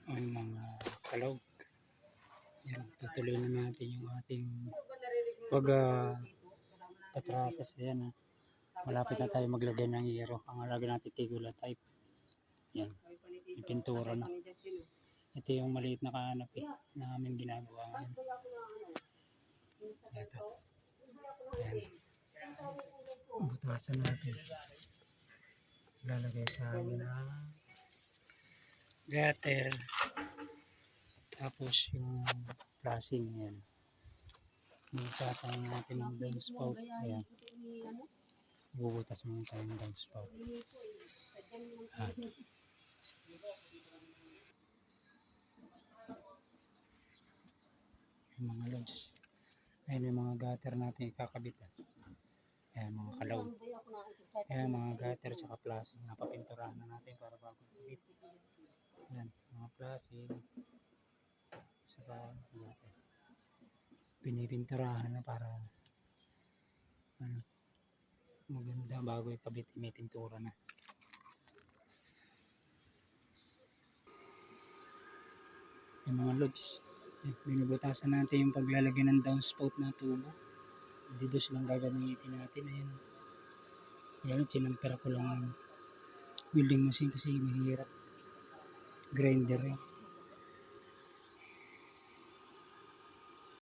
ang mga kalog. Yan, tutuloy na natin yung ating pag tatrasas. Yan, malapit na tayo maglagay ng yero. Ang alagay natin tigula type. Yan, yung pintura na. Ito yung maliit na kahanap na aming ginagawa ngayon. Ito. Yan. Butasan natin. Lalagay tayo na gutter. Tapos yung flashing. Yan. Butasan natin ng downspout. Ayan. Bubutas muna tayo ng downspout. Yung mga loads. Ayan yung mga gutter natin ikakabit. Ayan mga kalaw. Ayan mga gutter tsaka flashing. Napapinturahan na natin para bago ikabit. Ayan mga flashing. Saka gutter. Pinipinturahan na para maganda bago ikabit. May pintura na. Yung mga loads. Binubutasan natin yung paglalagay ng downspout na tubo. Didos lang gagamitin natin. Ayan. Ayan, sinampera ko lang ang building machine kasi mahirap. Grinder eh.